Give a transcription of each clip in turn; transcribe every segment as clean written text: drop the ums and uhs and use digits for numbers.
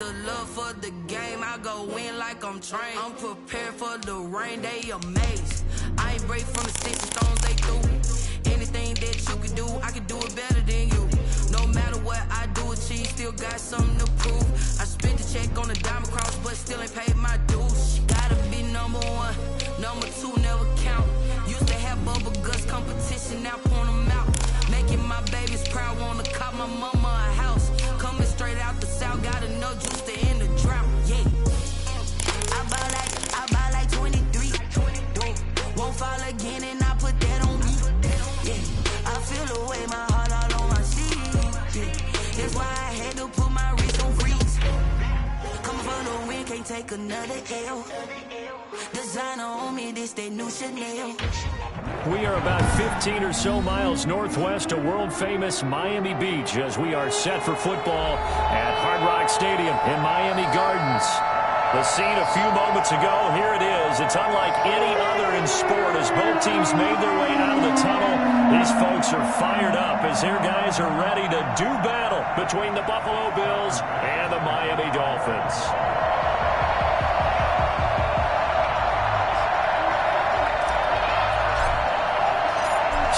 The love for the game, I go in like I'm trained. I'm prepared for the rain, they amazed. I ain't break from the 6 stones they threw. Anything that you can do, I can do it better than you. No matter what I do, achieve, still got something to prove. I spent the check on the diamond cross, but still ain't paid my dues. Gotta be number one, number two never count. Used to have bubble guts competition, now point them out. Making my babies proud, wanna cop my mama a house. Coming straight out the south, got enough juice to end the drought. Yeah, I buy like 23. Won't fall again, and I put that on me. Yeah, I feel the way, my heart all on my sleeve. Yeah, that's why I had to put my wrist on freeze. Coming for the win, can't take another L. Designer on me, this that new Chanel. We are about 15 or so miles northwest of world-famous Miami Beach as we are set for football at Hard Rock Stadium in Miami Gardens. The scene a few moments ago, here it is. It's unlike any other in sport as both teams made their way out of the tunnel. These folks are fired up as their guys are ready to do battle between the Buffalo Bills and the Miami Dolphins.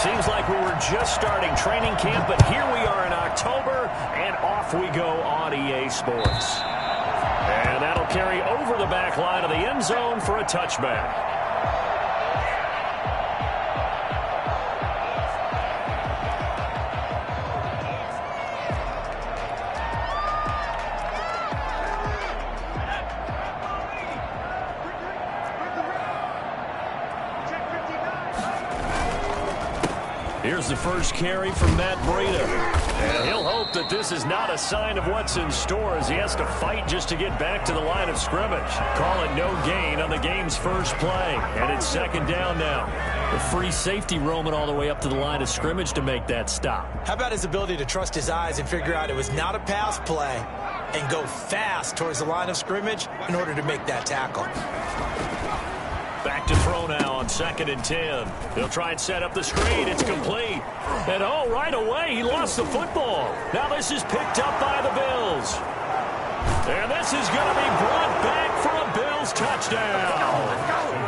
Seems like we were just starting training camp, but here we are in October, and off we go on EA Sports. And that'll carry over the back line of the end zone for a touchback. Here's the first carry from Matt Breida. And he'll hope that this is not a sign of what's in store as he has to fight just to get back to the line of scrimmage. Call it no gain on the game's first play. And it's second down now. The free safety roaming all the way up to the line of scrimmage to make that stop. How about his ability to trust his eyes and figure out it was not a pass play and go fast towards the line of scrimmage in order to make that tackle. Back to throw now on 2nd and 10. They'll try and set up the screen. It's complete. And right away, he lost the football. Now this is picked up by the Bills. And this is going to be brought back for a Bills touchdown.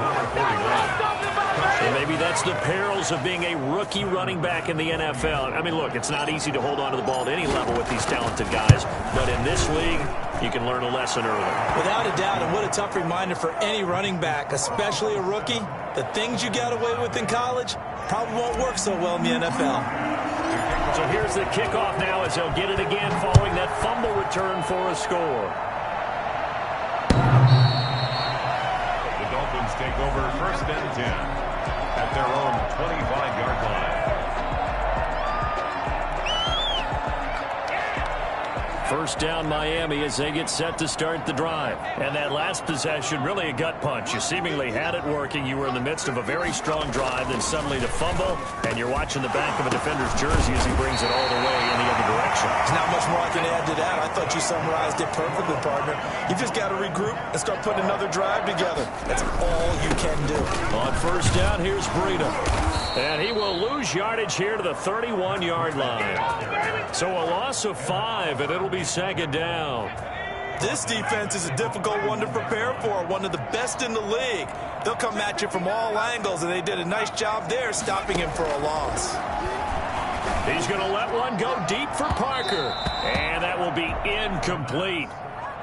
And maybe that's the perils of being a rookie running back in the NFL. I mean, look, it's not easy to hold on to the ball at any level with these talented guys. But in this league, you can learn a lesson early. Without a doubt, and what a tough reminder for any running back, especially a rookie. The things you got away with in college probably won't work so well in the NFL. So here's the kickoff now as they'll get it again following that fumble return for a score. The Dolphins take over 1st and 10 at their own 25-yard line. First down Miami as they get set to start the drive. And that last possession, really a gut punch. You seemingly had it working. You were in the midst of a very strong drive, then suddenly the fumble, and you're watching the back of a defender's jersey as he brings it all the way in the other direction. There's not much more I can add to that. I thought you summarized it perfectly, partner. You just got to regroup and start putting another drive together. That's all you can do. On first down, here's Breida. And he will lose yardage here to the 31-yard line. So a loss of 5, and it'll be second down. This defense is a difficult one to prepare for, one of the best in the league. They'll come at you from all angles, and they did a nice job there stopping him for a loss. He's going to let one go deep for Parker. And that will be incomplete.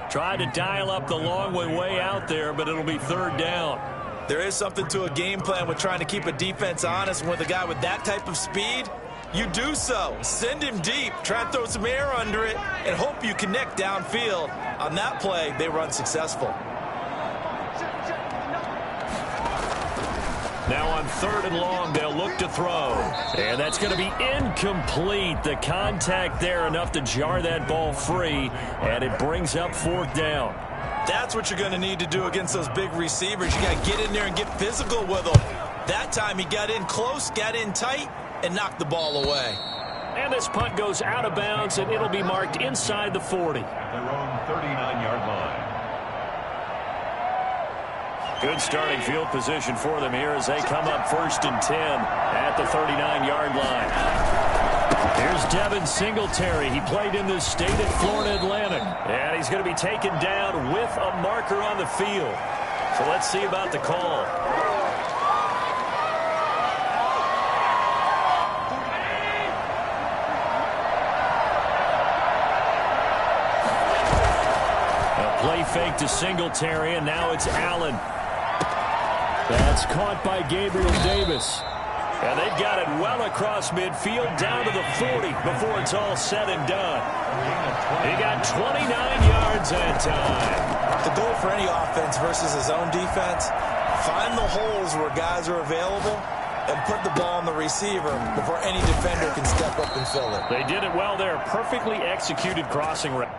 Tried to dial up the long way out there, but it'll be third down. There is something to a game plan with trying to keep a defense honest. With a guy with that type of speed, you do so. Send him deep, try and throw some air under it, and hope you connect downfield. On that play, they were unsuccessful. Now on 3rd and long, they'll look to throw. And that's going to be incomplete. The contact there enough to jar that ball free, and it brings up 4th down. That's what you're going to need to do against those big receivers. You got to get in there and get physical with them. That time he got in close, got in tight, and knocked the ball away. And this punt goes out of bounds, and it'll be marked inside the 40. At their own 39-yard line. Good starting field position for them here as they come up 1st and 10 at the 39-yard line. Here's Devin Singletary. He played in this state at Florida Atlantic. And he's going to be taken down with a marker on the field. So let's see about the call. A play fake to Singletary, and now it's Allen. That's caught by Gabriel Davis. And they've got it well across midfield, down to the 40 before it's all said and done. He got 29 yards that time. The goal for any offense versus his own defense, find the holes where guys are available and put the ball on the receiver before any defender can step up and fill it. They did it well there. Perfectly executed crossing route.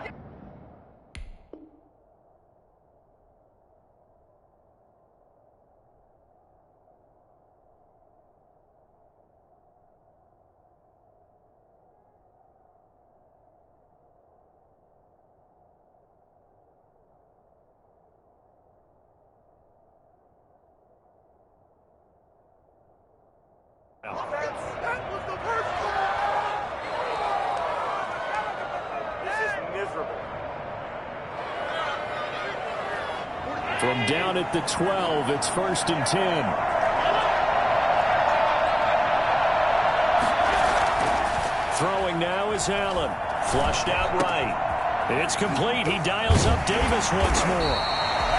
From down at the 12, it's 1st and 10. Throwing now is Allen. Flushed out right. It's complete. He dials up Davis once more.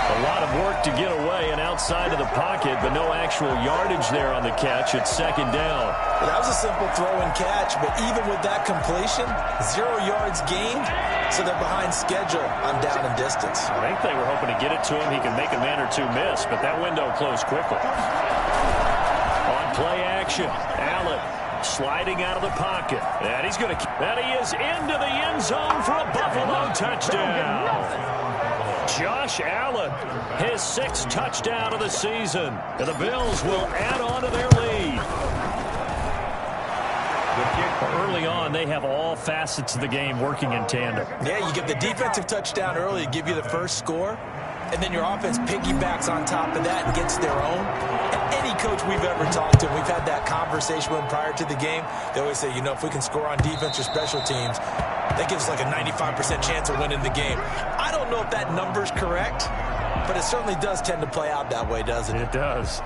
A lot of work to get away and outside of the pocket, but no actual yardage there on the catch. It's 2nd down. Well, that was a simple throw and catch, but even with that completion, 0 yards gained, so they're behind schedule on down and distance. I think they were hoping to get it to him. He can make a man or two miss, but that window closed quickly. On play action, Allen sliding out of the pocket. And he's going to... And he is into the end zone for a Buffalo touchdown. Josh Allen, his 6th touchdown of the season. And the Bills will add on to their lead. Early on, they have all facets of the game working in tandem. Yeah, you get the defensive touchdown early, give you the first score, and then your offense piggybacks on top of that and gets their own. And any coach we've ever talked to, we've had that conversation with them prior to the game, they always say, you know, if we can score on defense or special teams, that gives us like a 95% chance of winning the game. I don't know if that number's correct, but it certainly does tend to play out that way, doesn't it? It does.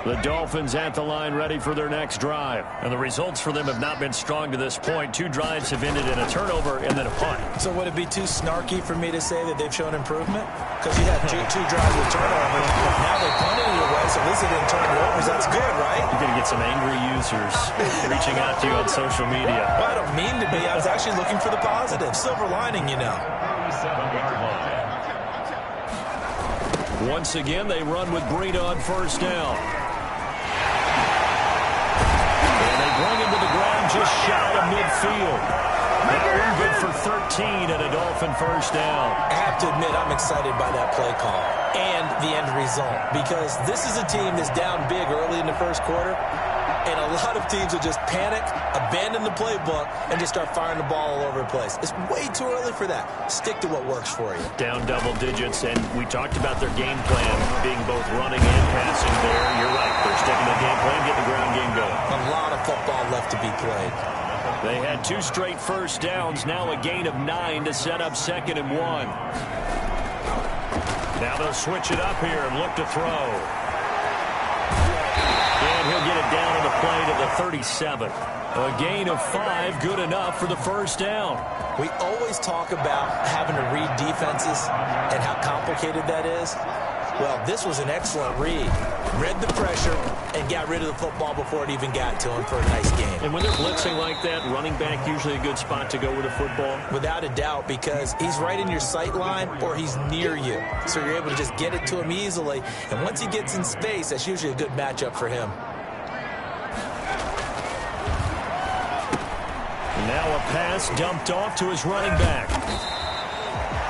The Dolphins at the line ready for their next drive. And the results for them have not been strong to this point. 2 drives have ended in a turnover and then a punt. So would it be too snarky for me to say that they've shown improvement? Because you had two drives with turnovers. Now they punted it away, so at least they didn't turn it over. That's good, right? You're going to get some angry users reaching out to you on social media. Well, I don't mean to be. I was actually looking for the positive. Silver lining, you know. Once again, they run with Breida on 1st down. Bring him to the ground just shy of midfield. That one good for 13 and a Dolphin 1st down. I have to admit, I'm excited by that play call and the end result, because this is a team that's down big early in the 1st quarter, and a lot of teams will just panic, abandon the playbook, and just start firing the ball all over the place. It's way too early for that. Stick to what works for you. Down double digits, and we talked about their game plan being both running and passing there. You're right. They're sticking to the game plan, getting the ground game going. A lot of football left to be played. They had 2 straight 1st downs, now a gain of 9 to set up 2nd and 1. Now they'll switch it up here and look to throw. And he'll get it down on the play to the 37. A gain of 5, good enough for the 1st down. We always talk about having to read defenses and how complicated that is. Well, this was an excellent read. Read the pressure and got rid of the football before it even got to him for a nice game. And when they're blitzing like that, running back usually a good spot to go with the football? Without a doubt, because he's right in your sight line or he's near you. So you're able to just get it to him easily. And once he gets in space, that's usually a good matchup for him. Now a pass dumped off to his running back.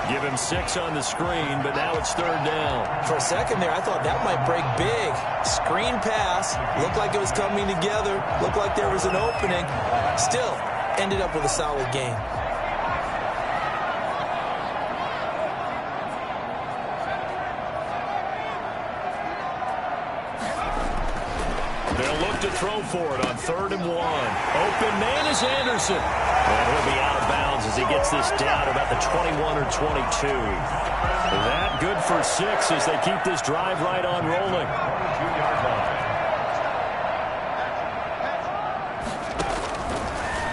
Give him 6 on the screen, but now it's 3rd down. For a second there, I thought that might break big. Screen pass. Looked like it was coming together. Looked like there was an opening. Still, ended up with a solid game. They'll look to throw for it on 3rd and 1. Open man is Anderson. And he'll be out of bounds as he gets this down about the 21 or 22. That good for 6 as they keep this drive right on rolling. 2-yard line.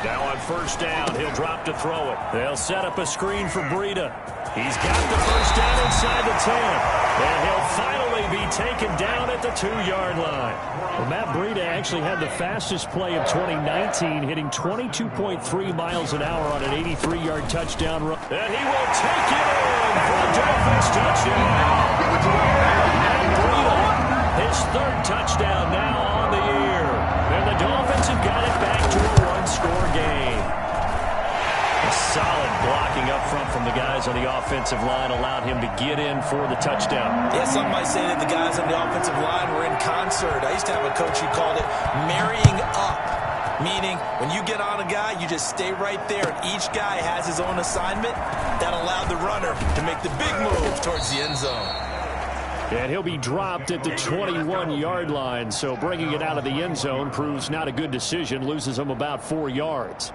Now on 1st down, he'll drop to throw it. They'll set up a screen for Breida. He's got the 1st down inside the 10. And he'll finally be taken down at the 2-yard line. Well, Matt Breida actually had the fastest play of 2019, hitting 22.3 miles an hour on an 83-yard touchdown run. And he will take it in for the Dolphins touchdown. Matt Breida, his 3rd touchdown now on the year. And the Dolphins have got it back to a one-score game. A solid blocking up front from the guys on the offensive line allowed him to get in for the touchdown. Yeah, some might say that the guys on the offensive line were in concert. I used to have a coach who called it marrying up, meaning when you get on a guy, you just stay right there, and each guy has his own assignment. That allowed the runner to make the big move towards the end zone. And he'll be dropped at the 21-yard line, so bringing it out of the end zone proves not a good decision, loses him about 4 yards.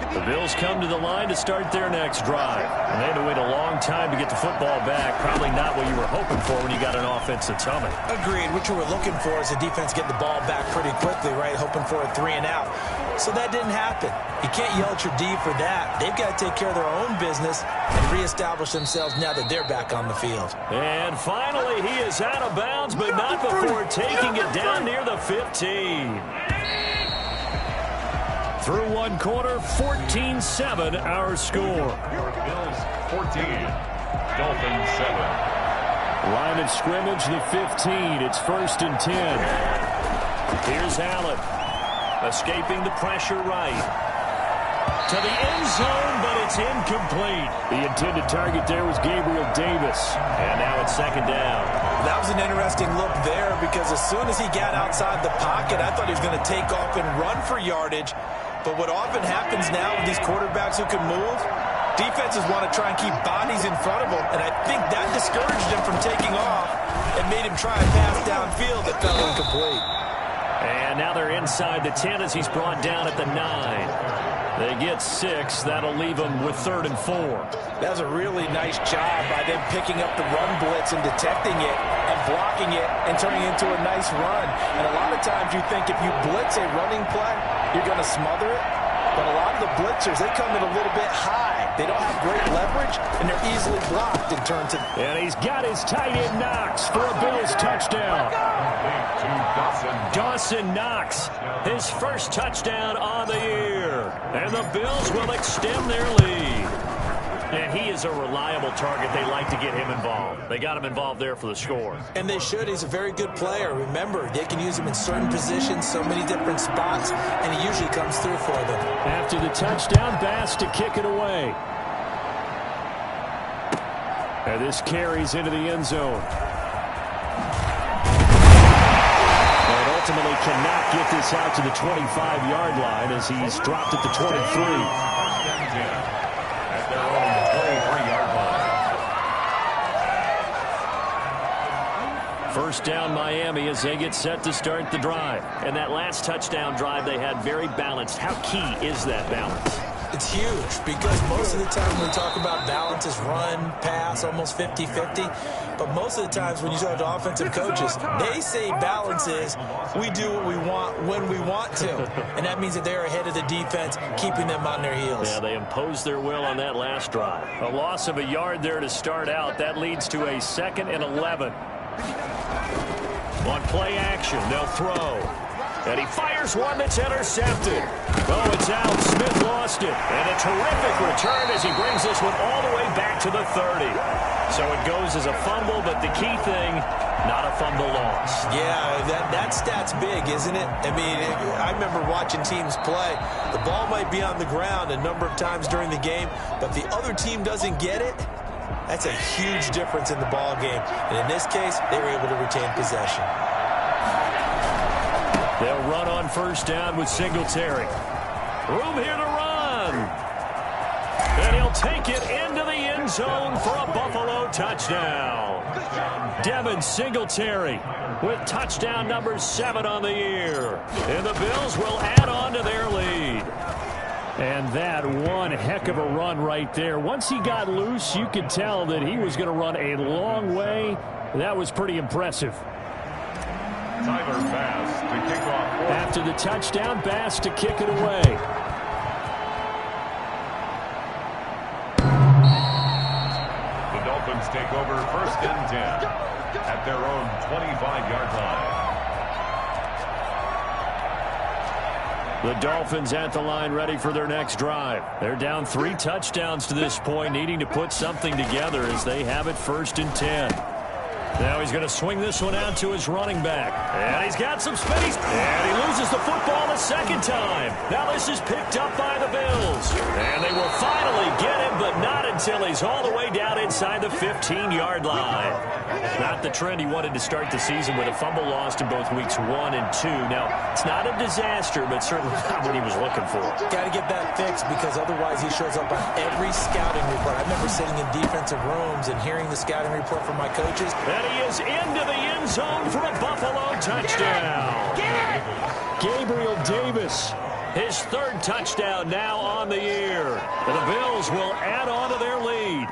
The Bills come to the line to start their next drive. And they had to wait a long time to get the football back. Probably not what you were hoping for when you got an offense that's humming. Agreed. What you were looking for is the defense getting the ball back pretty quickly, right? Hoping for a 3 and out. So that didn't happen. You can't yell at your D for that. They've got to take care of their own business and reestablish themselves now that they're back on the field. And finally, he is out of bounds, but not before taking it down near the 15. Through one quarter, 14-7 our score. Bills 14, Dolphins 7. Line of scrimmage, the 15. It's 1st and 10. Here's Allen. Escaping the pressure right. To the end zone, but it's incomplete. The intended target there was Gabriel Davis. And now it's 2nd down. That was an interesting look there because as soon as he got outside the pocket, I thought he was going to take off and run for yardage. But what often happens now with these quarterbacks who can move, defenses want to try and keep bodies in front of them. And I think that discouraged him from taking off and made him try a pass downfield that fell incomplete. And now they're inside the 10 as he's brought down at the 9. They get 6. That'll leave them with 3rd and 4. That was a really nice job by them picking up the run blitz and detecting it and blocking it and turning it into a nice run. And a lot of times you think if you blitz a running play, you're going to smother it. But a lot of the blitzers, they come in a little bit high. They don't have great leverage, and they're easily blocked and turned to... And he's got his tight end Knox for a Bills touchdown. Dawson Knox, his 1st touchdown on the year. And the Bills will extend their lead. And he is a reliable target. They like to get him involved. They got him involved there for the score. And they should. He's a very good player. Remember, they can use him in certain positions, so many different spots, and he usually comes through for them. After the touchdown, Bass to kick it away. And this carries into the end zone. And ultimately cannot get this out to the 25-yard line as he's dropped at the 23. At their own 23-yard line. 1st down Miami as they get set to start the drive. And that last touchdown drive they had very balanced. How key is that balance? It's huge because most of the time when we talk about balance is run, pass, almost 50-50. But most of the times when you talk to offensive coaches, they say balance is we do what we want when we want to. And that means that they're ahead of the defense, keeping them on their heels. Yeah, they imposed their will on that last drive. A loss of a yard there to start out. That leads to a 2nd and 11. On play action, they'll throw. And he fires one that's intercepted. Oh, it's out. Smith lost it. And a terrific return as he brings this one all the way back to the 30. So it goes as a fumble, but the key thing, not a fumble loss. Yeah, that stat's big, isn't it? I mean, I remember watching teams play. The ball might be on the ground a number of times during the game, but if the other team doesn't get it, that's a huge difference in the ball game. And in this case, they were able to retain possession. They'll run on 1st down with Singletary. Room here to run. And he'll take it into the end zone for a Buffalo touchdown. Devin Singletary with touchdown number 7 on the year. And the Bills will add on to their lead. And that one heck of a run right there. Once he got loose, you could tell that he was going to run a long way. That was pretty impressive. Tyler Bass to kick off. After the touchdown, Bass to kick it away. The Dolphins take over 1st and 10 at their own 25-yard line. The Dolphins at the line ready for their next drive. They're down 3 touchdowns to this point, needing to put something together as they have it 1st and 10. Now he's going to swing this one out to his running back. And he's got some space. And he loses the football the second time. Now this is picked up by the Bills. And they will finally get him, but not until he's all the way down inside the 15-yard line. Not the trend he wanted to start the season with a fumble lost in both weeks 1 and 2. Now, it's not a disaster, but certainly not what he was looking for. Got to get that fixed because otherwise he shows up on every scouting report. I remember sitting in defensive rooms and hearing the scouting report from my coaches. And he is into the end zone for a Buffalo touchdown. Gabriel Davis, his 3rd touchdown now on the year. And the Bills will add on to their lead.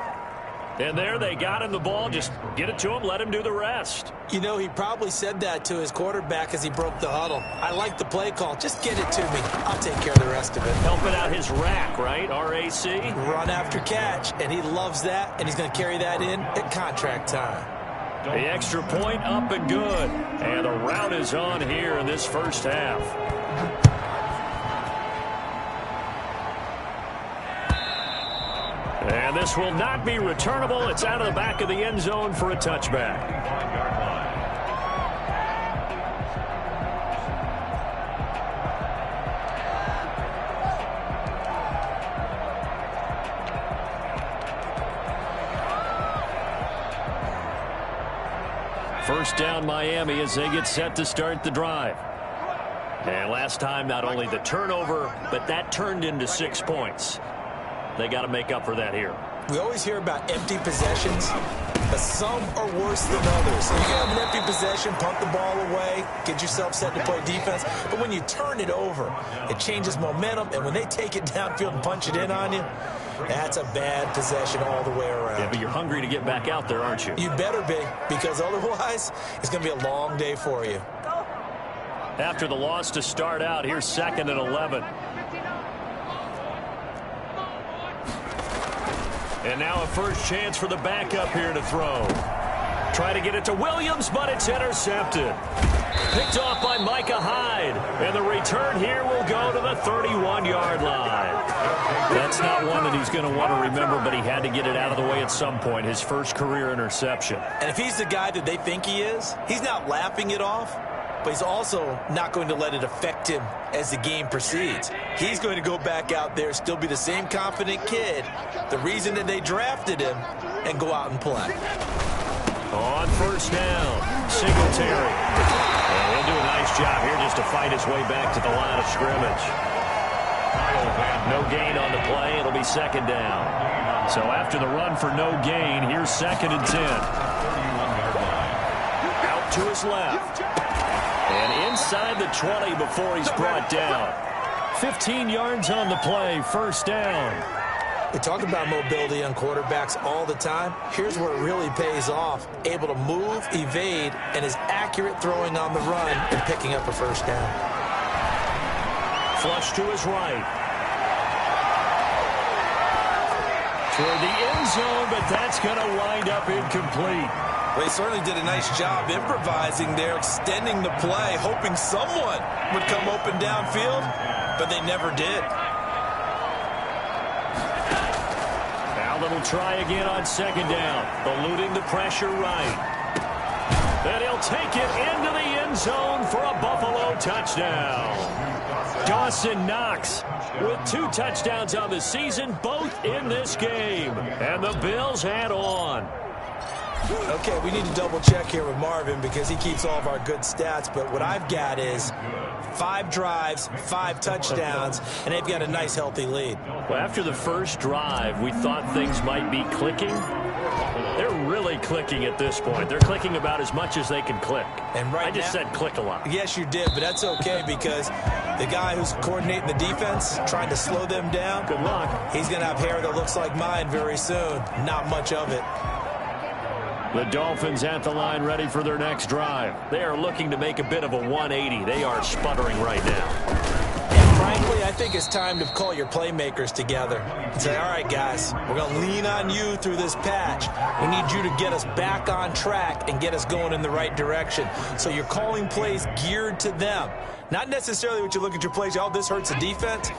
And there they got him the ball. Just get it to him, let him do the rest. You know, he probably said that to his quarterback as he broke the huddle. I like the play call. Just get it to me. I'll take care of the rest of it. Helping out his rack, right? R-A-C? Run after catch. And he loves that, and he's going to carry that in at contract time. The extra point up and good. And the route is on here in this first half. And this will not be returnable. It's out of the back of the end zone for a touchback. First down Miami as they get set to start the drive. And last time, not only the turnover, but that turned into 6 points. They got to make up for that here. We always hear about empty possessions, but some are worse than others. You can have an empty possession, punt the ball away, get yourself set to play defense. But when you turn it over, it changes momentum. And when they take it downfield and punch it in on you, that's a bad possession all the way around. Yeah, but you're hungry to get back out there, aren't you? You better be, because otherwise it's going to be a long day for you. After the loss to start out, here's 2nd and 11. And now a first chance for the backup here to throw. Try to get it to Williams, but it's intercepted. Picked off by Micah Hyde. And the return here will go to the 31-yard line. That's not one that he's going to want to remember, but he had to get it out of the way at some point. His first career interception. And if he's the guy that they think he is, he's not laughing it off, but he's also not going to let it affect him as the game proceeds. He's going to go back out there, still be the same confident kid, the reason that they drafted him, and go out and play. On first down, Singletary. And he'll do a nice job here just to fight his way back to the line of scrimmage. No gain on the play. It'll be 2nd down. So after the run for no gain, here's 2nd and 10. Out to his left. And inside the 20 before he's brought down. 15 yards on the play, first down. We talk about mobility on quarterbacks all the time. Here's where it really pays off. Able to move, evade, and is accurate throwing on the run and picking up a first down. Flush to his right. Toward the end zone, but that's going to wind up incomplete. Well, he certainly did a nice job improvising there, extending the play, hoping someone would come open downfield, but they never did. Allen will try again on 2nd down, eluding the pressure right. And he'll take it into the end zone for a Buffalo touchdown. Dawson Knox with 2 touchdowns on the season, both in this game. And the Bills add on. Okay, we need to double check here with Marvin because he keeps all of our good stats, but what I've got is 5 drives, 5 touchdowns, and they've got a nice healthy lead. Well, after the first drive, we thought things might be clicking. They're really clicking at this point. They're clicking about as much as they can click. And right I just said click a lot. Yes, you did, but that's okay because the guy who's coordinating the defense, trying to slow them down, good luck. He's going to have hair that looks like mine very soon. Not much of it. The Dolphins at the line ready for their next drive. They are looking to make a bit of a 180. They are sputtering right now. And frankly, I think it's time to call your playmakers together and say, all right, guys, we're going to lean on you through this patch. We need you to get us back on track and get us going in the right direction. So you're calling plays geared to them. Not necessarily what you look at your plays, oh, this hurts the defense.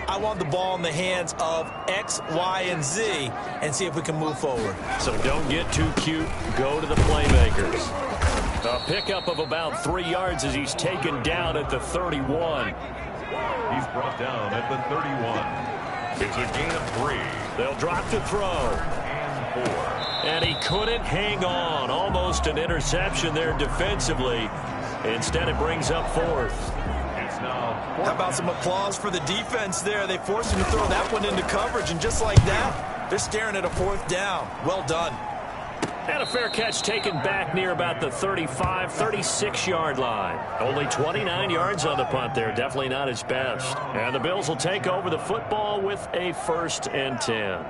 I want the ball in the hands of X, Y, and Z and see if we can move forward. So don't get too cute. Go to the playmakers. A pickup of about 3 yards as he's taken down at the 31. He's brought down at the 31. It's a gain of 3. They'll drop to throw. And 4. And he couldn't hang on. Almost an interception there defensively. Instead, it brings up 4th. How about some applause for the defense there? They forced him to throw that one into coverage, and just like that, they're staring at a 4th down. Well done. And a fair catch taken back near about the 35, 36-yard line. Only 29 yards on the punt there. Definitely not his best. And the Bills will take over the football with a 1st and 10.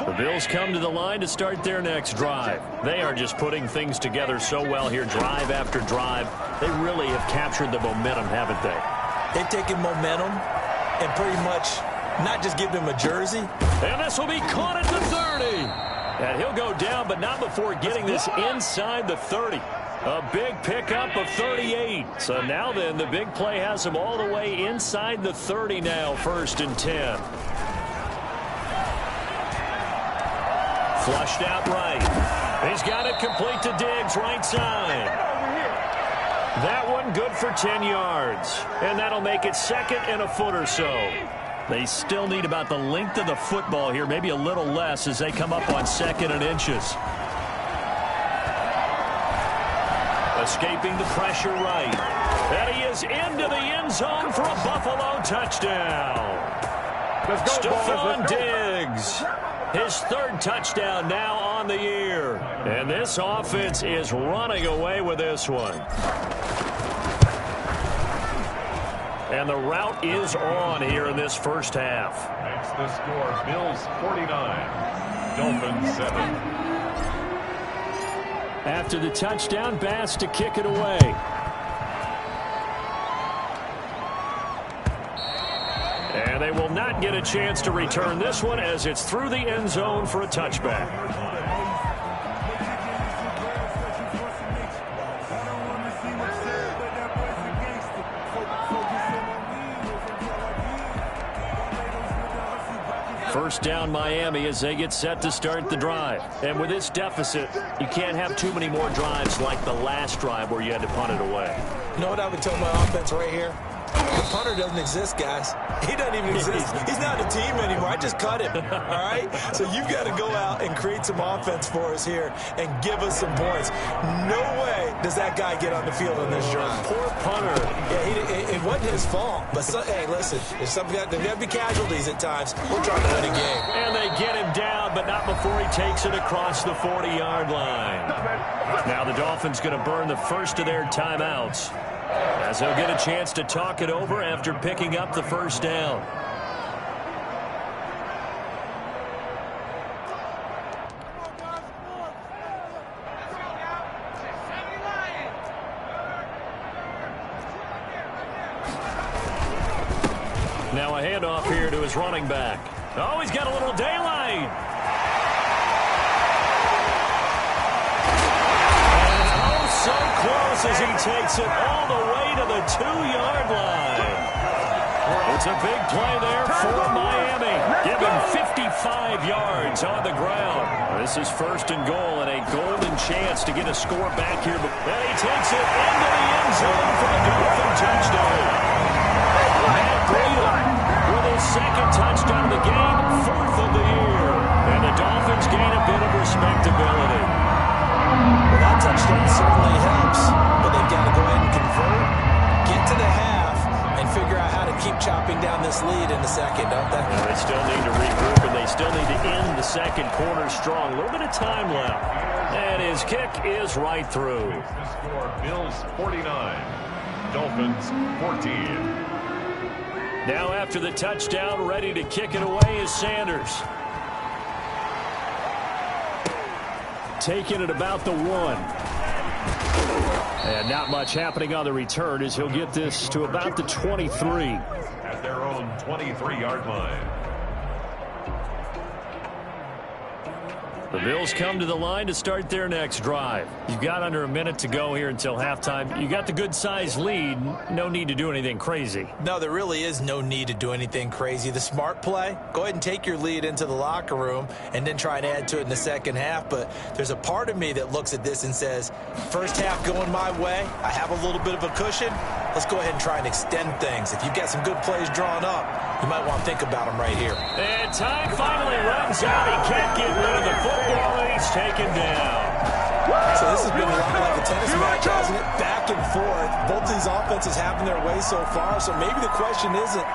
The Bills come to the line to start their next drive. They are just putting things together so well here, drive after drive. They really have captured the momentum, haven't they? They've taken momentum and pretty much not just given him a jersey. And this will be caught at the 30. And he'll go down, but not before getting this inside the 30. A big pickup of 38. So now then, the big play has him all the way inside the 30 now, 1st and 10. Flushed out right. He's got it complete to Diggs, right side. That one good for 10 yards. And that'll make it 2nd and a foot or so. They still need about the length of the football here, maybe a little less as they come up on 2nd and inches. Escaping the pressure right. And he is into the end zone for a Buffalo touchdown. Stephon Diggs. His 3rd touchdown now on the year. And this offense is running away with this one. And the route is on here in this first half. Makes the score Bills 49, Dolphins 7. After the touchdown, Bass to kick it away. And they will not get a chance to return this one as it's through the end zone for a touchback. First down Miami as they get set to start the drive. And with this deficit, you can't have too many more drives like the last drive where you had to punt it away. You know what I would tell my offense right here? The punter doesn't exist, guys. He doesn't even exist. He's not a team anymore. I just cut him, all right? So you've got to go out and create some offense for us here and give us some points. No way does that guy get on the field on this drive. Poor punter. Yeah, it wasn't his fault. But, hey, listen, there's got to be casualties at times. We're trying to win a game. And they get him down, but not before he takes it across the 40-yard line. Now the Dolphins going to burn the first of their timeouts, as they'll get a chance to talk it over after picking up the first down. Now a handoff here to his running back. Oh, he's got a little daylight. So close as he takes it all the way to the 2-yard line. It's a big play there for Miami. Give him 55 yards on the ground. This is 1st and goal and a golden chance to get a score back here. And he takes it into the end zone for the Dolphin touchdown. Matt Breida with his 2nd touchdown of the game, 4th of the year. And the Dolphins gain a bit of respectability. chopping down this lead in the second, don't they? Yeah, they still need to regroup, and they still need to end the second quarter strong. A little bit of time left. And his kick is right through. The score, Bills 49, Dolphins 14. Now after the touchdown, ready to kick it away is Sanders. Taking it about the 1. And not much happening on the return as he'll get this to about the 23. At their own 23-yard line. The Bills come to the line to start their next drive. You've got under a minute to go here until halftime. You got the good-sized lead. No need to do anything crazy. No, there really is no need to do anything crazy. The smart play, go ahead and take your lead into the locker room and then try and add to it in the second half. But there's a part of me that looks at this and says, first half going my way, I have a little bit of a cushion. Let's go ahead and try and extend things. If you've got some good plays drawn up, you might want to think about them right here. And time finally runs out. He can't get rid of the football, and he's taken down. So this has been a lot like a tennis match, hasn't it? Back and forth. Both these offenses having their way so far. So maybe the question isn't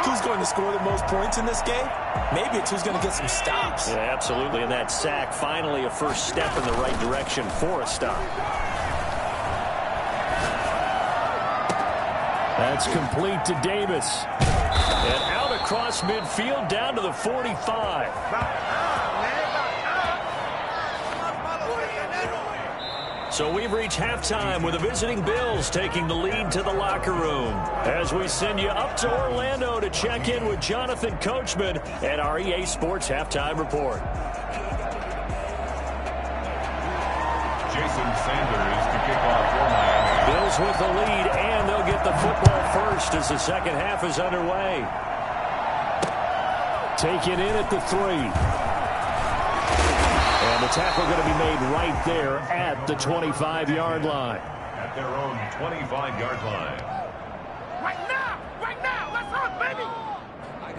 who's going to score the most points in this game. Maybe it's who's going to get some stops. Yeah, absolutely. And that sack, finally a first step in the right direction for a stop. That's complete to Davis. And out across midfield down to the 45. So we've reached halftime with the visiting Bills taking the lead to the locker room. As we send you up to Orlando to check in with Jonathan Coachman at our EA Sports Halftime Report. Jason Sanders to kick off for Miami. Bills with the lead, and they'll get the football first as the second half is underway. Taken in at the 3. And the tackle going to be made right there at the 25-yard line. At their own 25-yard line. Right now, let's run, baby!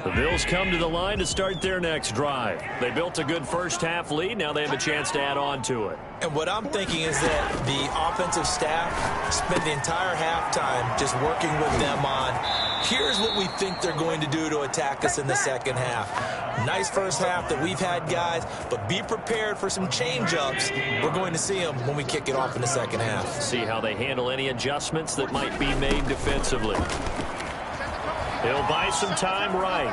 The Bills come to the line to start their next drive. They built a good first half lead. Now they have a chance to add on to it. And what I'm thinking is that the offensive staff spent the entire halftime just working with them on, here's what we think they're going to do to attack us in the second half. Nice first half that we've had, guys, but be prepared for some change-ups. We're going to see them when we kick it off in the second half. See how they handle any adjustments that might be made defensively. He'll buy some time right.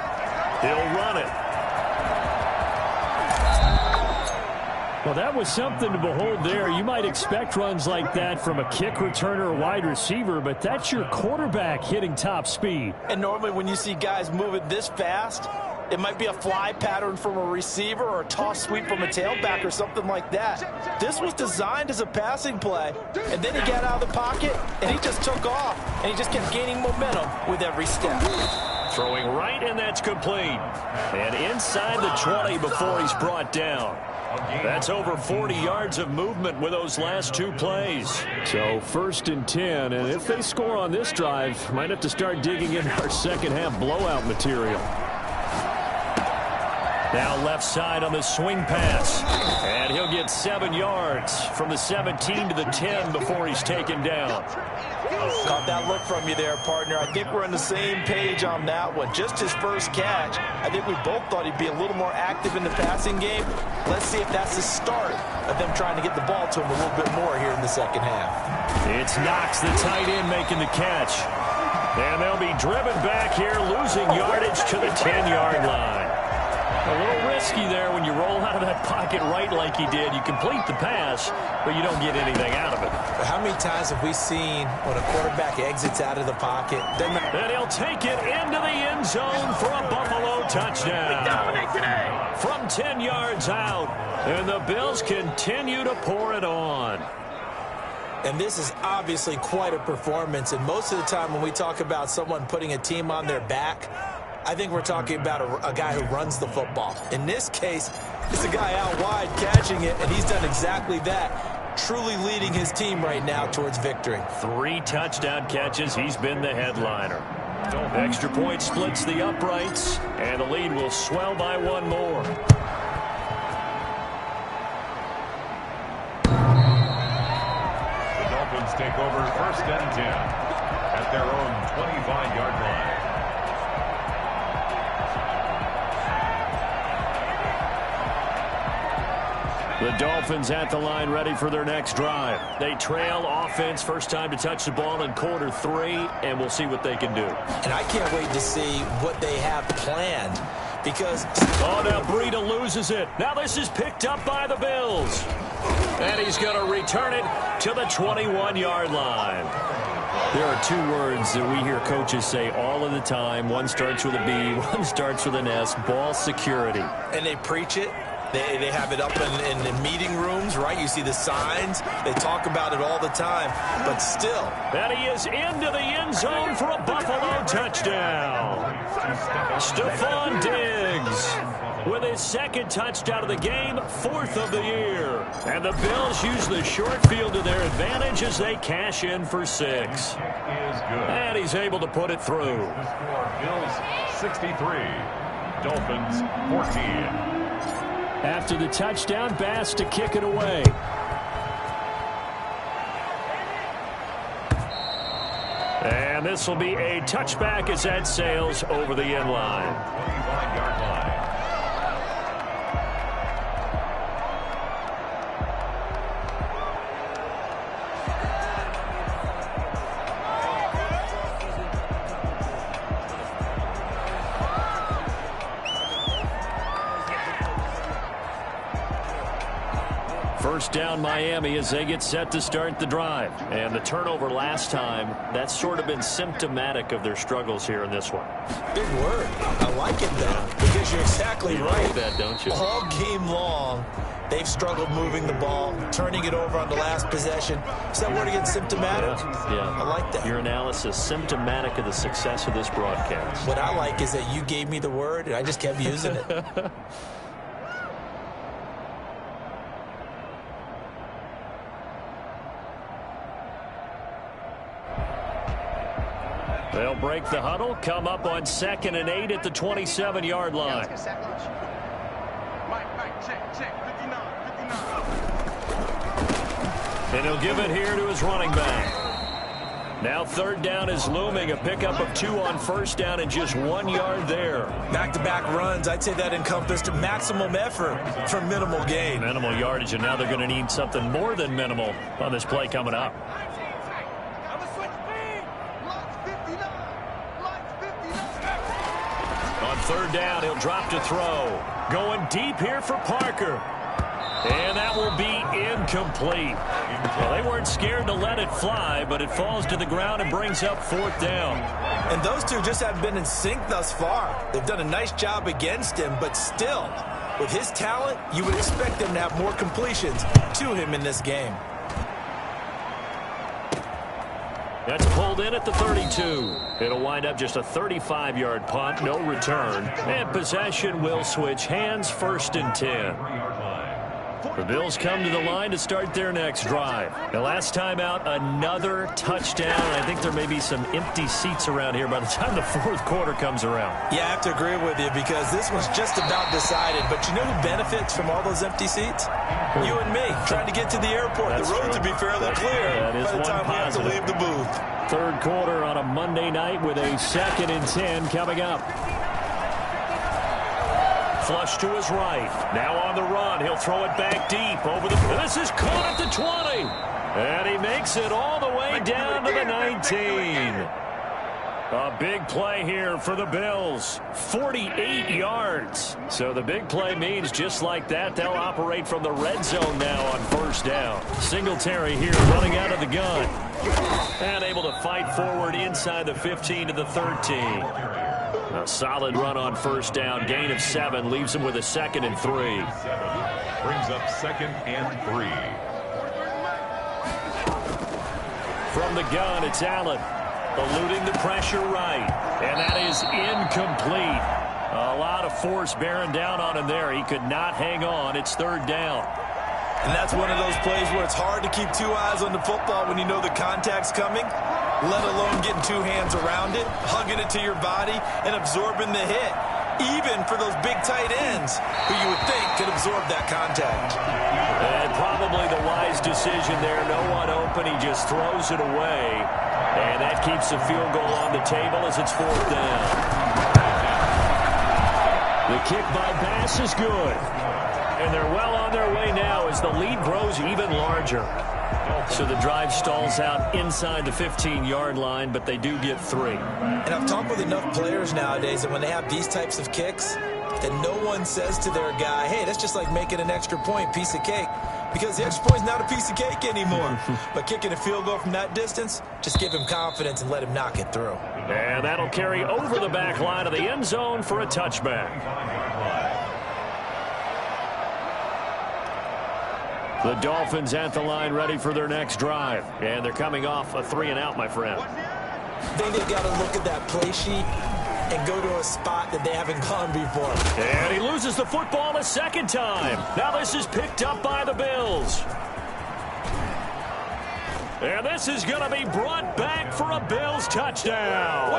He'll run it. Well, that was something to behold there. You might expect runs like that from a kick returner or wide receiver, but that's your quarterback hitting top speed. And normally when you see guys moving this fast, it might be a fly pattern from a receiver or a toss sweep from a tailback or something like that. This was designed as a passing play, and then he got out of the pocket, and he just took off, and he just kept gaining momentum with every step. Throwing right, and that's complete. And inside the 20 before he's brought down. That's over 40 yards of movement with those last two plays. So 1st and 10, and if they score on this drive, might have to start digging in our second half blowout material. Now left side on the swing pass. And he'll get 7 yards from the 17 to the 10 before he's taken down. Caught that look from you there, partner. I think we're on the same page on that one. Just his first catch. I think we both thought he'd be a little more active in the passing game. Let's see if that's the start of them trying to get the ball to him a little bit more here in the second half. It's Knox, the tight end, making the catch. And they'll be driven back here, losing yardage to the 10-yard line. A little risky there when you roll out of that pocket right like he did. You complete the pass, but you don't get anything out of it. But how many times have we seen when a quarterback exits out of the pocket? And he'll take it into the end zone for a Buffalo touchdown. From 10 yards out, and the Bills continue to pour it on. And this is obviously quite a performance. And most of the time when we talk about someone putting a team on their back, I think we're talking about a guy who runs the football. In this case, it's a guy out wide catching it, and he's done exactly that, truly leading his team right now towards victory. 3 touchdown catches. He's been the headliner. Extra point splits the uprights, and the lead will swell by 1 more. The Dolphins take over 1st and 10 at their own 25-yard line. The Dolphins at the line ready for their next drive. They trail offense, first time to touch the ball in quarter 3, and we'll see what they can do. And I can't wait to see what they have planned because... Oh, now Breida loses it. Now this is picked up by the Bills. And he's going to return it to the 21-yard line. There are 2 words that we hear coaches say all of the time. One starts with a B, one starts with an S, ball security. And they preach it. They have it up in the meeting rooms, right? You see the signs. They talk about it all the time. But still. And he is into the end zone for a Buffalo touchdown. Stephon Diggs with his 2nd touchdown of the game, 4th of the year. And the Bills use the short field to their advantage as they cash in for 6. And he's able to put it through. Bills 63, Dolphins 14. After the touchdown, Bass to kick it away. And this will be a touchback as that sails over the end line. 25-yard line. First down Miami as they get set to start the drive. And the turnover last time, that's sort of been symptomatic of their struggles here in this one. Big word. I like it, though, because you're exactly right. Like that, don't you? All game long, they've struggled moving the ball, turning it over on the last possession. Is that word again, symptomatic? Yeah. I like that. Your analysis, symptomatic of the success of this broadcast. What I like is that you gave me the word, and I just kept using it. They'll break the huddle, come up on 2nd and 8 at the 27-yard line. And he'll give it here to his running back. Now 3rd down is looming, a pickup of 2 on 1st down and just 1 yard there. Back-to-back runs, I'd say that encompassed maximum effort for minimal gain. Minimal yardage, and now they're going to need something more than minimal on this play coming up. On 3rd down, he'll drop to throw. Going deep here for Parker. And that will be incomplete. Well, they weren't scared to let it fly, but it falls to the ground and brings up 4th down. And those two just haven't been in sync thus far. They've done a nice job against him, but still, with his talent, you would expect them to have more completions to him in this game. That's pulled in at the 32. It'll wind up just a 35-yard punt, no return. And possession will switch hands, 1st and 10. The Bills come to the line to start their next drive. The last time out, another touchdown. I think there may be some empty seats around here by the time the 4th quarter comes around. Yeah, I have to agree with you because this one's just about decided. But you know who benefits from all those empty seats? You and me, trying to get to the airport. That's the roads true. will be fairly clear That is by the time we have to leave the booth. 3rd quarter on a Monday night with a 2nd and 10 coming up. Flush to his right. Now on the run. He'll throw it back deep over the... This is caught at the 20. And he makes it all the way down to the 19. A big play here for the Bills. 48 yards. So the big play means just like that, they'll operate from the red zone now on 1st down. Singletary here running out of the gun. And able to fight forward inside the 15 to the 13. A solid run on 1st down. Gain of 7 leaves him with a 2nd and 3. Brings up 2nd and 3. From the gun, it's Allen. Eluding the pressure right. And that is incomplete. A lot of force bearing down on him there. He could not hang on. It's 3rd down. And that's one of those plays where it's hard to keep 2 eyes on the football when you know the contact's coming, let alone getting 2 hands around it, hugging it to your body, and absorbing the hit. Even for those big tight ends who you would think could absorb that contact. And probably the wise decision there. No one open. He just throws it away. And that keeps the field goal on the table as it's 4th down. The kick by Bass is good. And they're well on their way now as the lead grows even larger. So the drive stalls out inside the 15-yard line, but they do get 3. And I've talked with enough players nowadays that when they have these types of kicks, that no one says to their guy, hey, that's just like making an extra point, piece of cake. Because the extra point is not a piece of cake anymore. But kicking a field goal from that distance, just give him confidence and let him knock it through. And that'll carry over the back line of the end zone for a touchback. The Dolphins at the line ready for their next drive. And they're coming off a 3-and-out, my friend. I think they've got to look at that play sheet and go to a spot that they haven't gone before. And he loses the football a second time. Now this is picked up by the Bills. And this is going to be brought back for a Bills touchdown.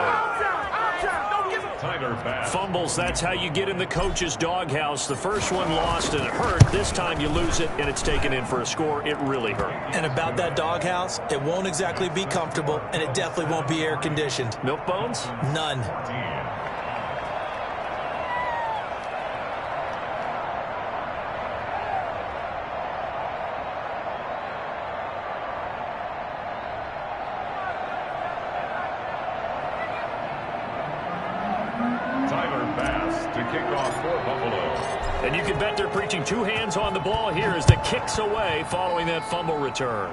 Fumbles, that's how you get in the coach's doghouse. The first one lost and it hurt. This time you lose it and it's taken in for a score. It really hurt. And about that doghouse, it won't exactly be comfortable, and it definitely won't be air-conditioned. Milk bones? None. And you can bet they're preaching 2 hands on the ball here as the kick's away following that fumble return.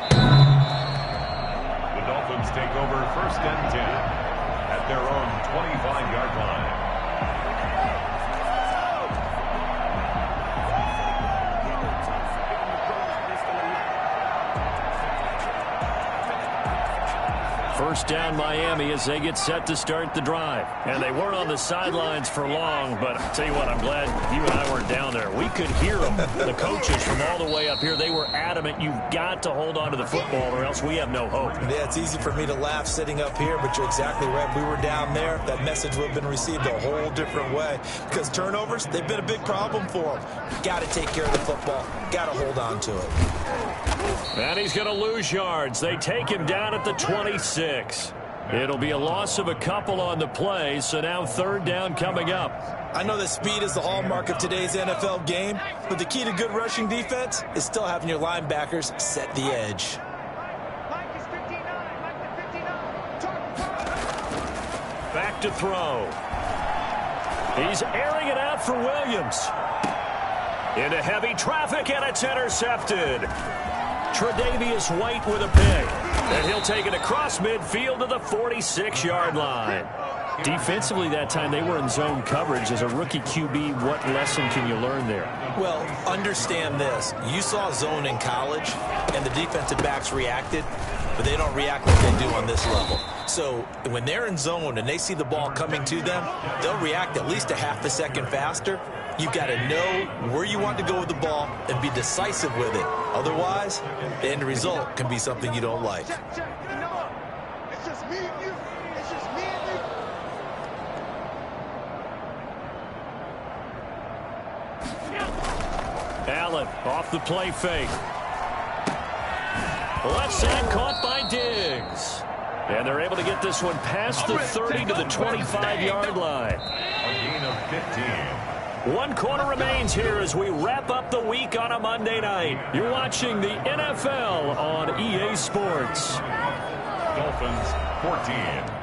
The Dolphins take over 1st and 10 at their own 25-yard line. First down Miami as they get set to start the drive. And they weren't on the sidelines for long, but I'll tell you what, I'm glad you and I weren't down there. We could hear them, the coaches from all the way up here. They were adamant, you've got to hold on to the football or else we have no hope. Yeah, it's easy for me to laugh sitting up here, but you're exactly right. If we were down there, that message would have been received a whole different way. Because turnovers, they've been a big problem for them. Got to take care of the football. Got to hold on to it. And he's going to lose yards. They take him down at the 26. It'll be a loss of a couple on the play, so now 3rd down coming up. I know that speed is the hallmark of today's NFL game, but the key to good rushing defense is still having your linebackers set the edge. Back to throw. He's airing it out for Williams. Into heavy traffic, and it's intercepted. Tre'Davious White with a pick. And he'll take it across midfield to the 46-yard line. Defensively that time, they were in zone coverage. As a rookie QB, what lesson can you learn there? Well, understand this. You saw zone in college, and the defensive backs reacted, but they don't react like they do on this level. So when they're in zone and they see the ball coming to them, they'll react at least a half a second faster. You've got to know where you want to go with the ball and be decisive with it. Otherwise, the end result can be something you don't like. Allen off the play fake. Left side caught by Diggs. And they're able to get this one past the 30 to the 25-yard line. A gain of 15. 1 quarter remains here as we wrap up the week on a Monday night. You're watching the NFL on EA Sports. Dolphins 14.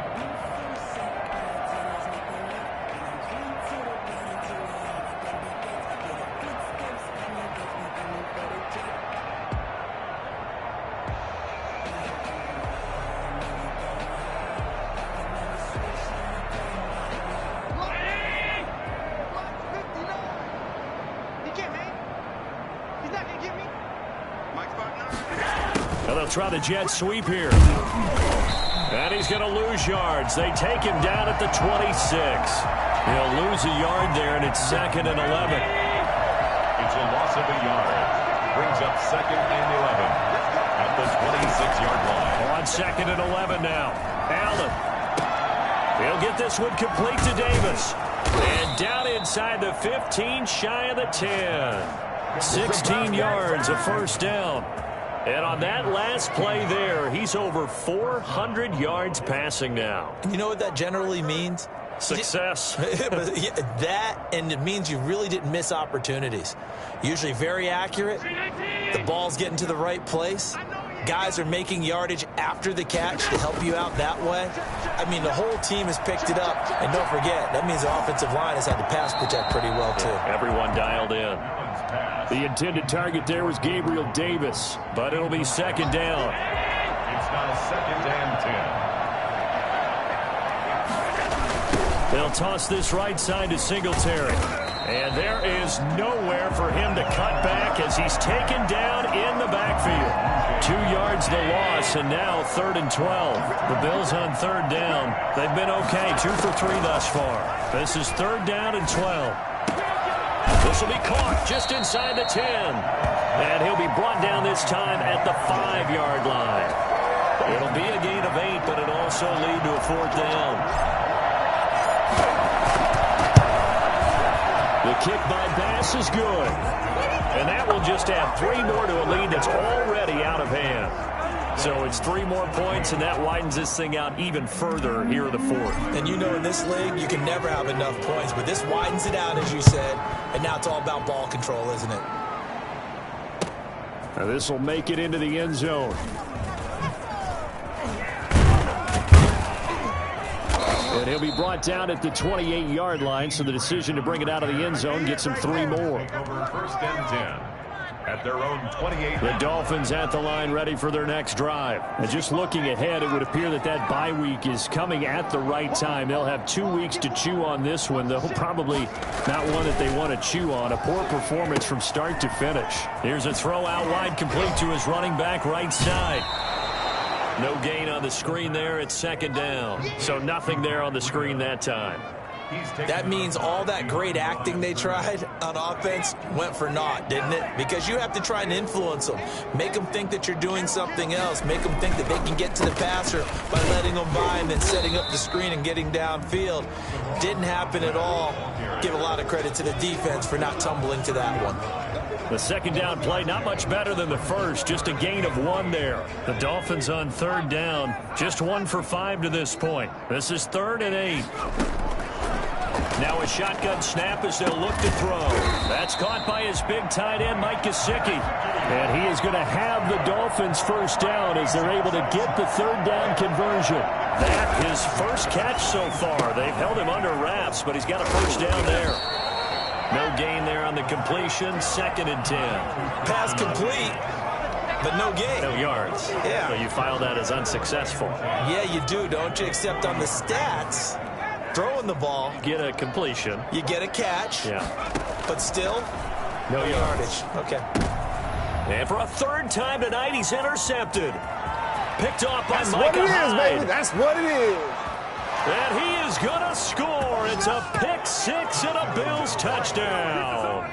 They'll try the jet sweep here. And he's going to lose yards. They take him down at the 26. He'll lose a yard there, and it's 2nd and 11. It's a loss of a yard. Brings up 2nd and 11 at the 26-yard line. On 2nd and 11 now. Allen. He'll get this one complete to Davis. And down inside the 15, shy of the 10. 16 yards, a first down. And on that last play there, he's over 400 yards passing now. You know what that generally means? Success. That, and it means you really didn't miss opportunities. Usually very accurate. The ball's getting to the right place. Guys are making yardage after the catch to help you out that way. I mean, the whole team has picked it up. And don't forget, that means the offensive line has had to pass protect pretty well, too. Yeah, everyone dialed in. The intended target there was Gabriel Davis, but it'll be second down. It's now 2nd and 10. They'll toss this right side to Singletary. And there is nowhere for him to cut back as he's taken down in the backfield. 2 yards the loss, and now 3rd and 12. The Bills on 3rd down. They've been okay, 2 for 3 thus far. This is 3rd down and 12. This will be caught just inside the 10. And he'll be brought down this time at the 5-yard line. It'll be a gain of 8, but it'll also lead to a 4th down. The kick by Bass is good. And that will just add 3 more to a lead that's already out of hand. So it's 3 more points, and that widens this thing out even further here in the 4th. And you know in this league, you can never have enough points, but this widens it out, as you said. And now it's all about ball control, isn't it? Now this will make it into the end zone. And he'll be brought down at the 28-yard line, so the decision to bring it out of the end zone gets him 3 more. Over 1st and 10 at their own 28. The Dolphins at the line ready for their next drive. And just looking ahead, it would appear that that bye week is coming at the right time. They'll have 2 weeks to chew on this one, though probably not one that they want to chew on. A poor performance from start to finish. Here's a throw out wide, complete to his running back right side. No gain on the screen there. It's 2nd down. So nothing there on the screen that time. That means all that great acting they tried on offense went for naught, didn't it? Because you have to try and influence them. Make them think that you're doing something else. Make them think that they can get to the passer by letting them by and then setting up the screen and getting downfield. Didn't happen at all. Give a lot of credit to the defense for not tumbling to that one. The 2nd down play, not much better than the first. Just a gain of 1 there. The Dolphins on 3rd down. Just 1 for 5 to this point. This is 3rd and 8. Now a shotgun snap as they'll look to throw. That's caught by his big tight end, Mike Gesicki. And he is going to have the Dolphins 1st down as they're able to get the 3rd down conversion. That his first catch so far. They've held him under wraps, but he's got a 1st down there. No gain there on the completion. 2nd and 10. Pass complete, but no gain. No yards. Yeah. So you file that as unsuccessful. Yeah, you do, don't you? Except on the stats, throwing the ball. Get a completion. You get a catch. Yeah. But still, no yardage. Okay. And for a 3rd time tonight, he's intercepted. Picked off by That's Micah what it is, Hyde. baby. That's what it is. And he is going to score. It's a pick 6 and a Bills touchdown.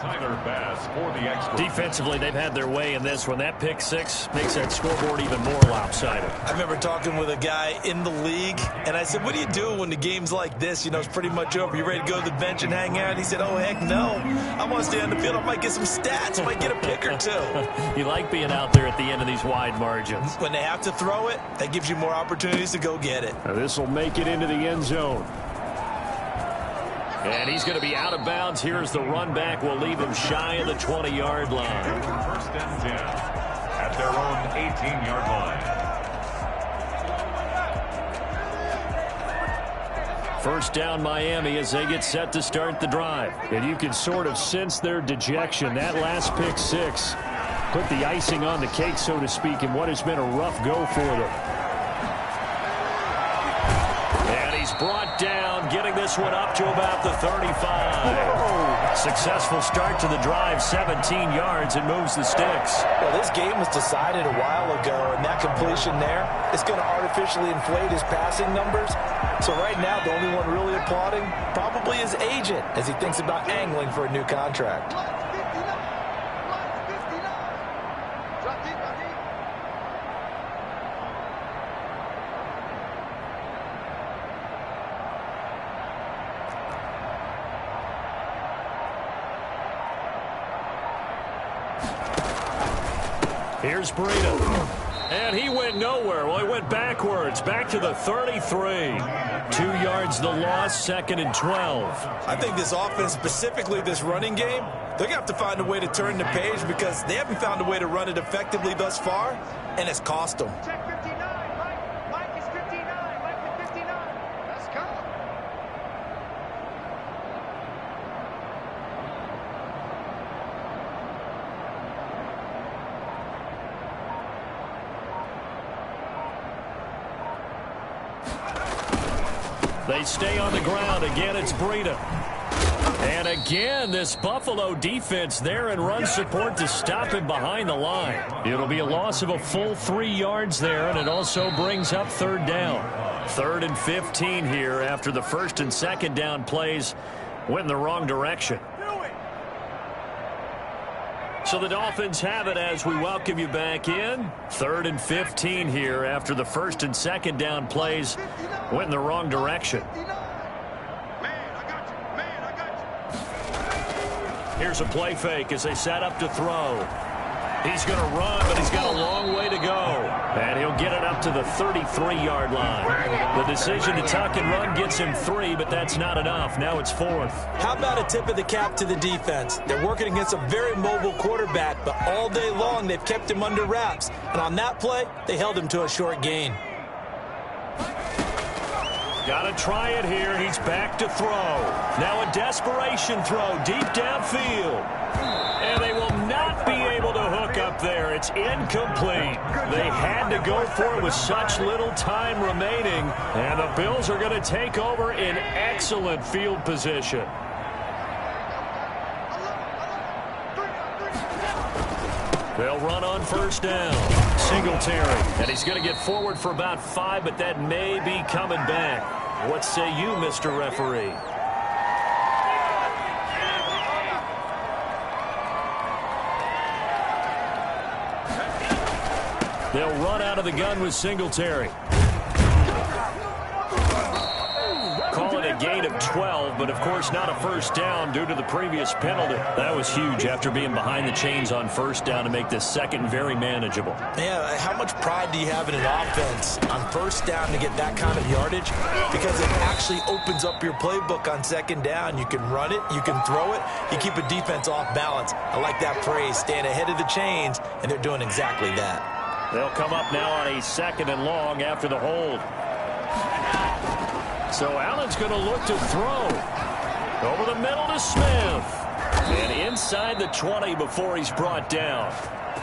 Tyler Bass for the extra. Defensively, they've had their way in this one. That pick 6 makes that scoreboard even more lopsided. I remember talking with a guy in the league, and I said, what do you do when the game's like this? You know, it's pretty much over. You ready to go to the bench and hang out? He said, oh, heck no. I want to stay on the field. I might get some stats. I might get a pick or 2. You like being out there at the end of these wide margins. When they have to throw it, that gives you more opportunities to go get it. Now this will make it into the end zone. And he's going to be out of bounds. Here's the run back. Will leave him shy of the 20-yard line. 1st and 10 at their own 18-yard line. 1st down Miami as they get set to start the drive. And you can sort of sense their dejection. That last pick 6 put the icing on the cake, so to speak, in what has been a rough go for them. And he's brought down, getting this one up to about the 35. Successful start to the drive, 17 yards, and moves the sticks. Well, this game was decided a while ago, and that completion there is going to artificially inflate his passing numbers. So right now, the only one really applauding probably his agent as he thinks about angling for a new contract. Here's Breida. And he went nowhere. Well, he went backwards, back to the 33. 2 yards the loss, 2nd and 12. I think this offense, specifically this running game, they're going to have to find a way to turn the page because they haven't found a way to run it effectively thus far, and it's cost them. Check 59. Mike is 59. Mike is 59. Let's go. They stay on the ground. Again, it's Breida. And again, this Buffalo defense there in run support to stop him behind the line. It'll be a loss of a full 3 yards there, and it also brings up 3rd down. 3rd and 15 here after the 1st and 2nd down plays went in the wrong direction. So the Dolphins have it as we welcome you back in. 3rd and 15 here after the 1st and 2nd down plays went in the wrong direction. Here's a play fake as they set up to throw. He's going to run, but he's got a long way to go. And he'll get it up to the 33-yard line. The decision to tuck and run gets him 3, but that's not enough. Now it's 4th. How about a tip of the cap to the defense? They're working against a very mobile quarterback, but all day long they've kept him under wraps. And on that play, they held him to a short gain. Got to try it here. He's back to throw. Now a desperation throw deep downfield. And they will not be able to hook up there. It's incomplete. They had to go for it with such little time remaining. And the Bills are going to take over in excellent field position. They'll run on 1st down. Singletary. And he's going to get forward for about 5, but that may be coming back. What say you, Mr. Referee? They'll run out of the gun with Singletary. Call it a gain of 12, but of course not a 1st down due to the previous penalty. That was huge after being behind the chains on 1st down to make this 2nd very manageable. Yeah, how much pride do you have in an offense on 1st down to get that kind of yardage? Because it actually opens up your playbook on 2nd down. You can run it, you can throw it, you keep a defense off balance. I like that phrase, staying ahead of the chains, and they're doing exactly that. They'll come up now on a 2nd and long after the hold. So Allen's going to look to throw. Over the middle to Smith. And inside the 20 before he's brought down.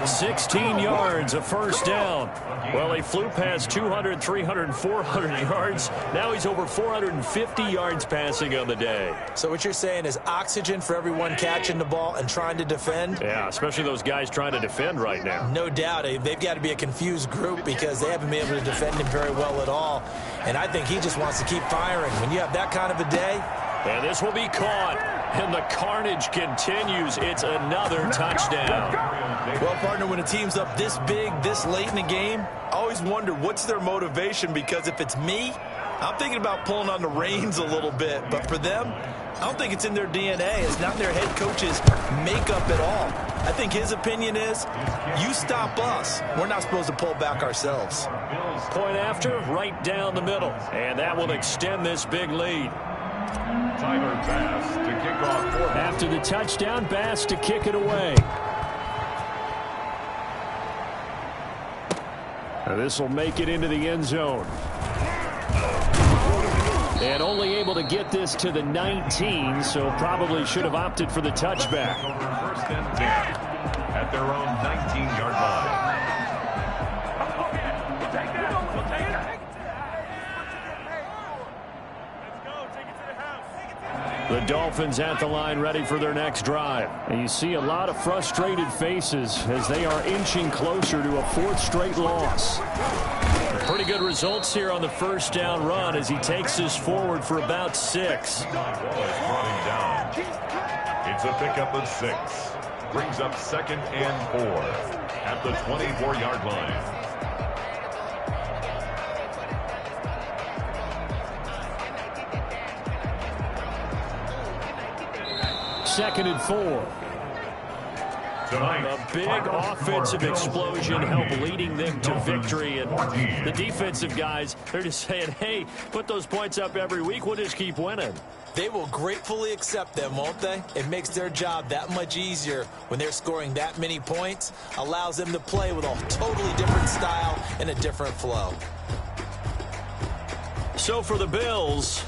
16 yards, a 1st down. Well, he flew past 200, 300, 400 yards. Now he's over 450 yards passing on the day. So what you're saying is oxygen for everyone catching the ball and trying to defend? Yeah, especially those guys trying to defend right now. No doubt. They've got to be a confused group because they haven't been able to defend him very well at all. And I think he just wants to keep firing. When you have that kind of a day. And this will be caught. And the carnage continues. It's another touchdown. Well, partner, when a team's up this big, this late in the game, I always wonder what's their motivation, because if it's me, I'm thinking about pulling on the reins a little bit. But for them, I don't think it's in their DNA. It's not in their head coach's makeup at all. I think his opinion is, you stop us. We're not supposed to pull back ourselves. Point after, right down the middle. And that will extend this big lead. Tyler Bass to kick off for him. After the touchdown, Bass to kick it away. This will make it into the end zone. And only able to get this to the 19, so probably should have opted for the touchback. 1st and 10 at their own 19-yard line. The Dolphins at the line ready for their next drive. And you see a lot of frustrated faces as they are inching closer to a 4th straight loss. Pretty good results here on the 1st down run as he takes this forward for about 6. It's a pickup of 6. Brings up 2nd and 4 at the 24-yard line. 2nd and 4. A big offensive explosion helped leading them to victory. And the defensive guys, they're just saying, hey, put those points up every week. We'll just keep winning. They will gratefully accept them, won't they? It makes their job that much easier when they're scoring that many points. Allows them to play with a totally different style and a different flow. So for the Bills,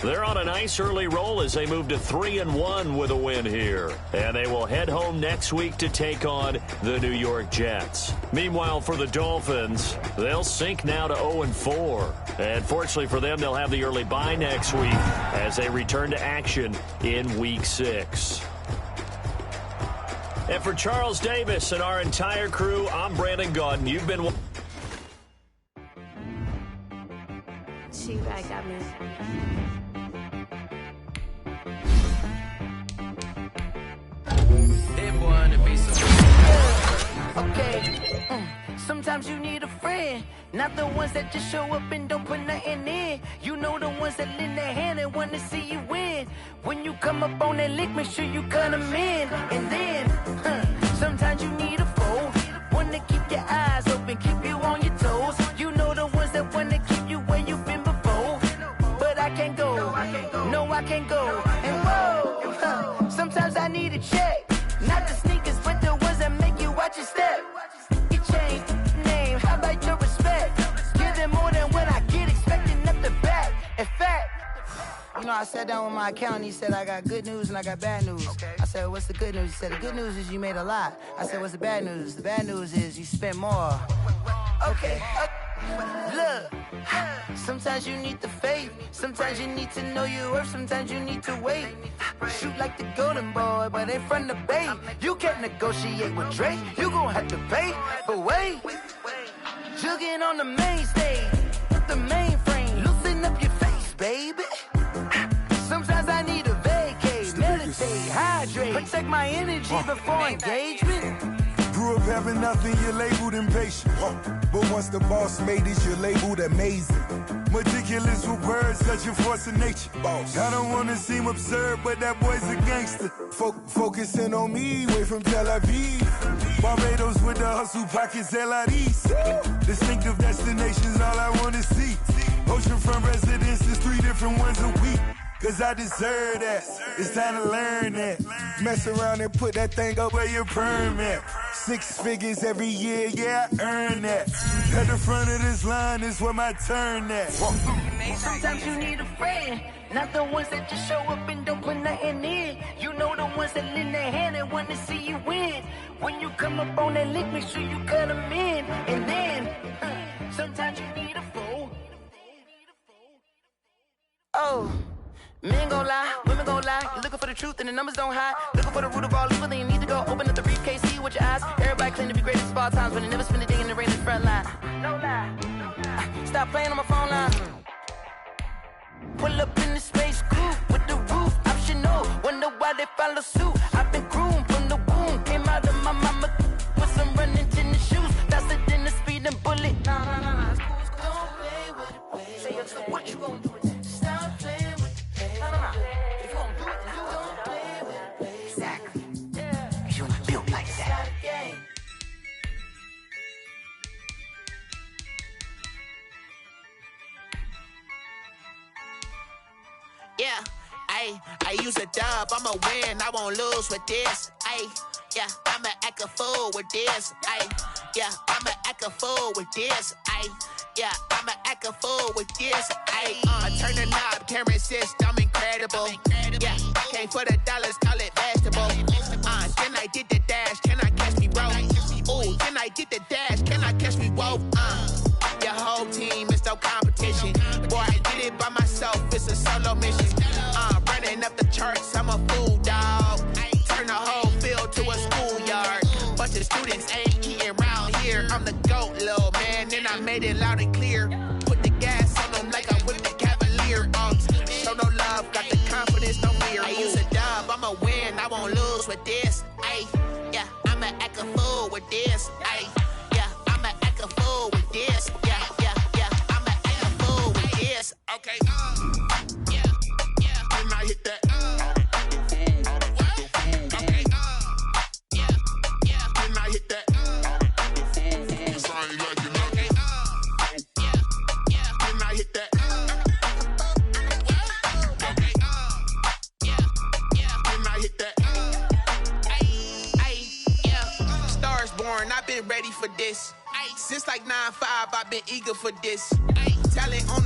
they're on a nice early roll as they move to 3-1 with a win here. And they will head home next week to take on the New York Jets. Meanwhile, for the Dolphins, they'll sink now to 0-4. And fortunately for them, they'll have the early bye next week as they return to action in Week 6. And for Charles Davis and our entire crew, I'm Brandon Gaudin. You've been... I got me. Okay. Sometimes you need a friend, not the ones that just show up and don't put nothing in. You know the ones that lend their hand and want to see you win. When you come up on that lick, make sure you cut them in. And then, sometimes you need a foe, one to keep your eyes open, keep you on your toes. You know the ones that want to keep you where you've been before. But I can't go, no I can't go. And whoa, sometimes I need a check, not the sneakers, but the ones that make you watch your step. It changed name, how about your respect? Give them more than what I get, expecting up the back. In fact, you know, I sat down with my accountant, he said, I got good news and I got bad news. I said, what's the good news? He said, the good news is you made a lot. I said, what's the bad news? The bad news is you spent more. Okay. Look, sometimes you need the faith, sometimes you need to know your worth, sometimes you need to wait. Shoot like the golden boy, but ain't from the bay. You can't negotiate with Drake, you gon' have to pay. But wait, jugging on the main stage, with the mainframe, loosen up your face, baby. Sometimes I need a vacate, meditate, hydrate, protect my energy before engagement. Grew up having nothing, you're labeled impatient. But once the boss made it, you're labeled amazing. Meticulous with words, such a force of nature. I don't want to seem absurd, but that boy's a gangster. Focusing on me, way from Tel Aviv. Barbados with the hustle pockets, LIDs. Distinctive destinations, all I want to see. Oceanfront residences, 3 different ones a week. Cause I deserve that, it's time to learn that. Mess around and put that thing up where your permit. 6 figures every year, yeah, I earn that. At the front of this line is where my turn at. Sometimes you need a friend, not the ones that just show up and don't put nothing in. You know the ones that lend their hand and want to see you win. When you come up on that lick, make sure you cut them in. And then, sometimes you need a foe. Oh. Men gon' lie, women gon' lie. You're looking for the truth and the numbers don't hide. Looking for the root of all evil, then you need to go open up the briefcase, see with your eyes. Everybody claim to be greatest of all times, but they never spend a day in the rain in the front line. No lie. Stop playing on my phone line. Pull up in the space coupe with the roof optional. Wonder why they follow suit. I've been groomed from the womb. Came out of my mama with some running tennis shoes. Faster than the speeding bullet. Nah. It's cool. Don't play with it, baby. Say so what you gon' do? Stop playing with it. If you gon' do it, then don't play with it, baby. Exactly. Yeah. You not built like that. Yeah, I use a dub, I'ma win, I won't lose with this. Yeah, I'ma act a fool with this. Yeah, I'ma act a fool with this. Yeah, I'ma act a fool with this. Turn the knob, camera assist, I'm incredible. Yeah, came for the dollars, call it vegetable. Then I did the dash, can I catch me, bro? Ooh, then I did the dash, can I catch me, whoa? Your whole team is no competition. Boy, I did it by myself, it's a solo mission. Running up the charts, I'm a fool, dog. Turn the whole field to a schoolyard. Bunch of students ain't eating round here. I'm the GOAT, little man, and I made it loud and clear. Put the gas on them like I whipped the Cavalier. Show no love, got the confidence, no fear. I use a dub, I'ma win, I won't lose with this. Yeah, I'ma act a fool with this. Yeah, I'ma act a fool with this. Yeah, I'ma act a fool with this. Okay, yeah, then I hit that. firstborn, I've been ready for this. Since like 9-5, I've been eager for this. Talent on